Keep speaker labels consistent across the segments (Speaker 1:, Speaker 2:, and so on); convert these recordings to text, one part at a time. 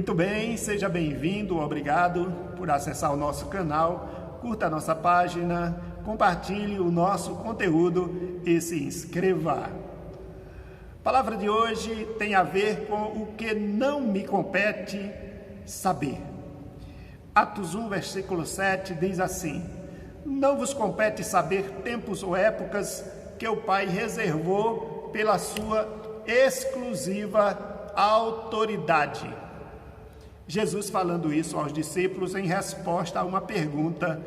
Speaker 1: Muito bem, seja bem-vindo, obrigado por acessar o nosso canal, curta a nossa página, compartilhe o nosso conteúdo e se inscreva. A palavra de hoje tem a ver com o que não me compete saber. Atos 1, versículo 7 diz assim: não vos compete saber tempos ou épocas que o Pai reservou pela sua exclusiva autoridade. Jesus falando isso aos discípulos em resposta a uma pergunta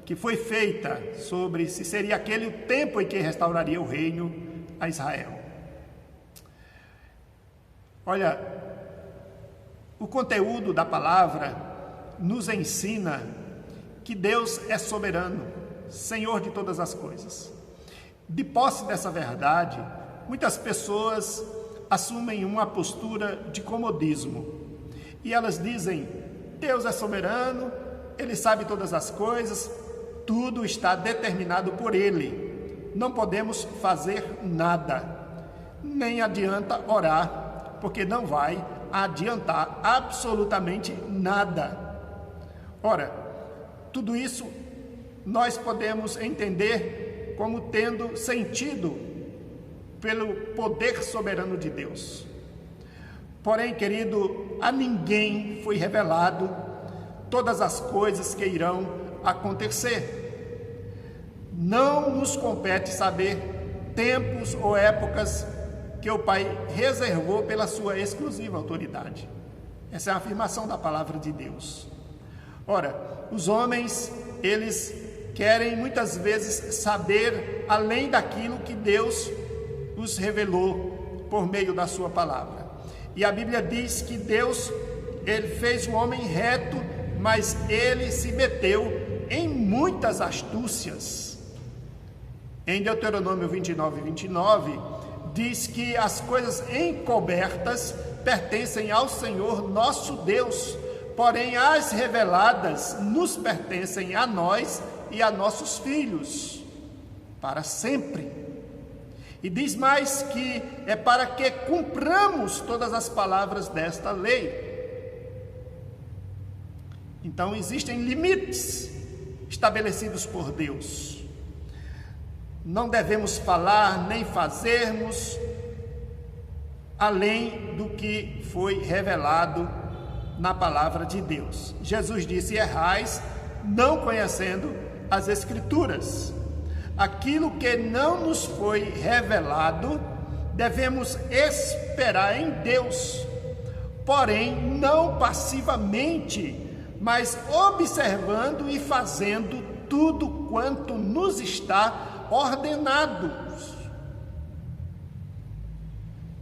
Speaker 1: que foi feita sobre se seria aquele o tempo em que restauraria o reino a Israel. Olha, o conteúdo da palavra nos ensina que Deus é soberano, Senhor de todas as coisas. De posse dessa verdade, muitas pessoas assumem uma postura de comodismo. E elas dizem: Deus é soberano, Ele sabe todas as coisas, tudo está determinado por Ele. Não podemos fazer nada, nem adianta orar, porque não vai adiantar absolutamente nada. Ora, tudo isso nós podemos entender como tendo sentido pelo poder soberano de Deus. Porém, querido, a ninguém foi revelado todas as coisas que irão acontecer. Não nos compete saber tempos ou épocas que o Pai reservou pela sua exclusiva autoridade. Essa é a afirmação da palavra de Deus. Ora, os homens, eles querem muitas vezes saber além daquilo que Deus os revelou por meio da sua palavra. E a Bíblia diz que Deus, Ele fez o homem reto, mas Ele se meteu em muitas astúcias. Em Deuteronômio 29, diz que as coisas encobertas pertencem ao Senhor nosso Deus, porém as reveladas nos pertencem a nós e a nossos filhos, para sempre. E diz mais que é para que cumpramos todas as palavras desta lei. Então existem limites estabelecidos por Deus. Não devemos falar nem fazermos além do que foi revelado na palavra de Deus. Jesus disse: errais não conhecendo as Escrituras. Aquilo que não nos foi revelado, devemos esperar em Deus, porém não passivamente, mas observando e fazendo tudo quanto nos está ordenado.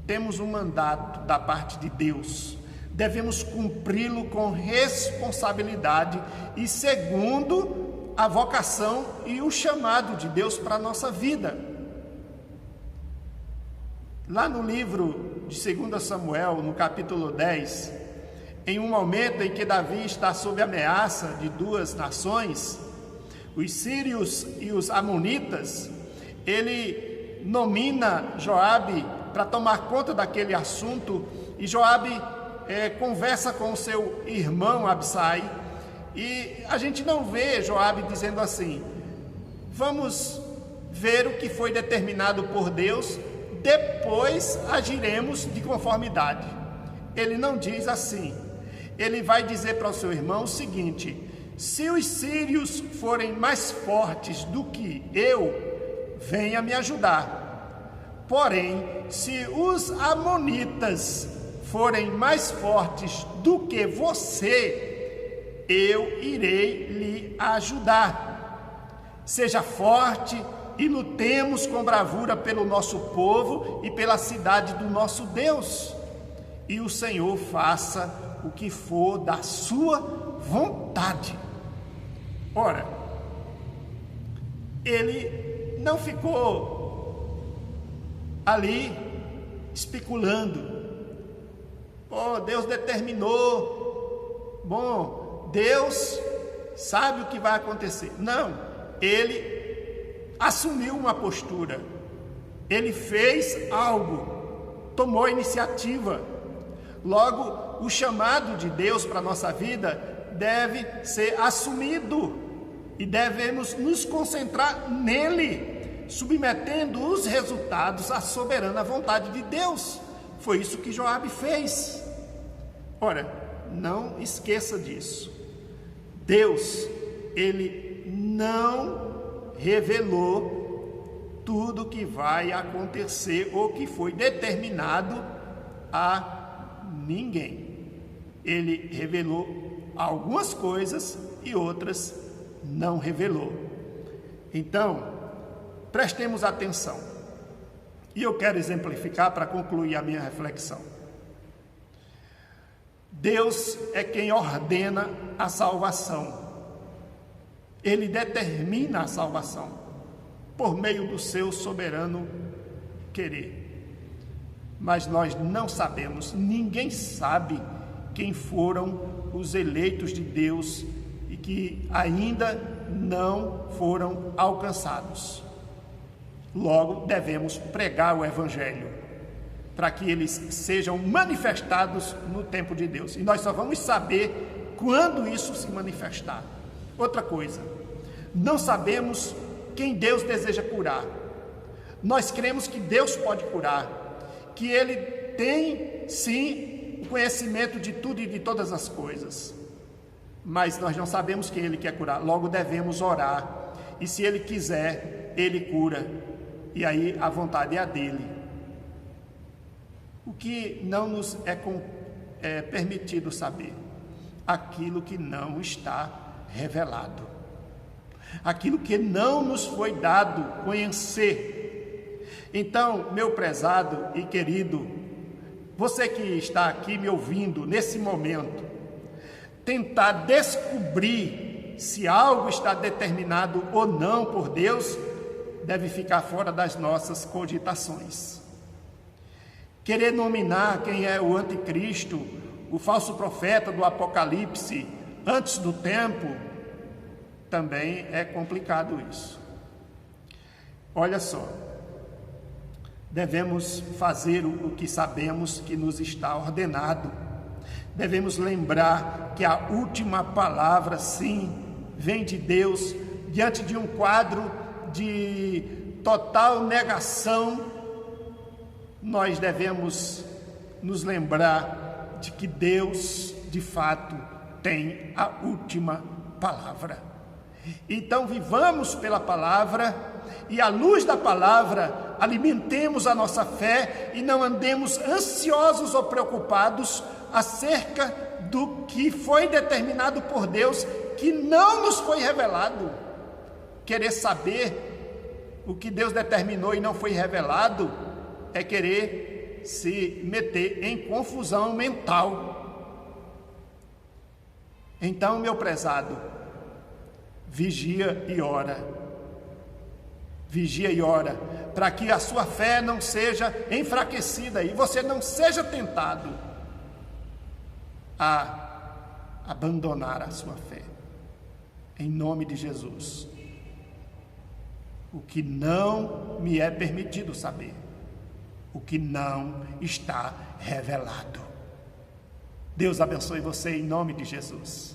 Speaker 1: Temos um mandato da parte de Deus, devemos cumpri-lo com responsabilidade e segundo a vocação e o chamado de Deus para a nossa vida. Lá no livro de 2 Samuel, no capítulo 10, em um momento em que Davi está sob ameaça de duas nações, os sírios e os amonitas, ele nomina Joabe para tomar conta daquele assunto, e Joabe conversa com o seu irmão Absai. E a gente não vê Joabe dizendo assim: vamos ver o que foi determinado por Deus, depois agiremos de conformidade. Ele não diz assim. Ele vai dizer para o seu irmão o seguinte: se os sírios forem mais fortes do que eu, venha me ajudar. Porém, se os amonitas forem mais fortes do que você, eu irei lhe ajudar. Seja forte e lutemos com bravura pelo nosso povo e pela cidade do nosso Deus. E o Senhor faça o que for da sua vontade. Ora, ele não ficou ali especulando. Deus determinou. Deus sabe o que vai acontecer. Não, ele assumiu uma postura, ele fez algo, tomou iniciativa. Logo, o chamado de Deus para a nossa vida deve ser assumido e devemos nos concentrar nele, submetendo os resultados à soberana vontade de Deus. Foi isso que Joabe fez. Ora, não esqueça disso. Deus, ele não revelou tudo que vai acontecer ou que foi determinado a ninguém. Ele revelou algumas coisas e outras não revelou. Então, prestemos atenção. E eu quero exemplificar para concluir a minha reflexão. Deus é quem ordena a salvação. Ele determina a salvação por meio do seu soberano querer. Mas nós não sabemos, ninguém sabe quem foram os eleitos de Deus e que ainda não foram alcançados. Logo, devemos pregar o Evangelho, para que eles sejam manifestados no tempo de Deus. E nós só vamos saber quando isso se manifestar. Outra coisa, não sabemos quem Deus deseja curar. Nós cremos que Deus pode curar, que Ele tem, sim, o conhecimento de tudo e de todas as coisas. Mas nós não sabemos quem Ele quer curar. Logo, devemos orar. E se Ele quiser, Ele cura. E aí a vontade é a dEle. O que não nos é permitido saber? Aquilo que não está revelado. Aquilo que não nos foi dado conhecer. Então, meu prezado e querido, você que está aqui me ouvindo nesse momento, tentar descobrir se algo está determinado ou não por Deus, deve ficar fora das nossas cogitações. Querer nominar quem é o anticristo, o falso profeta do Apocalipse, antes do tempo, também é complicado isso. Olha só, devemos fazer o que sabemos que nos está ordenado. Devemos lembrar que a última palavra, sim, vem de Deus, diante de um quadro de total negação. Nós devemos nos lembrar de que Deus, de fato, tem a última palavra. Então, vivamos pela palavra e, à luz da palavra, alimentemos a nossa fé e não andemos ansiosos ou preocupados acerca do que foi determinado por Deus, que não nos foi revelado. Querer saber o que Deus determinou e não foi revelado é querer se meter em confusão mental. Então, meu prezado, vigia e ora. Vigia e ora, para que a sua fé não seja enfraquecida e você não seja tentado a abandonar a sua fé. Em nome de Jesus. O que não me é permitido saber. O que não está revelado. Deus abençoe você em nome de Jesus.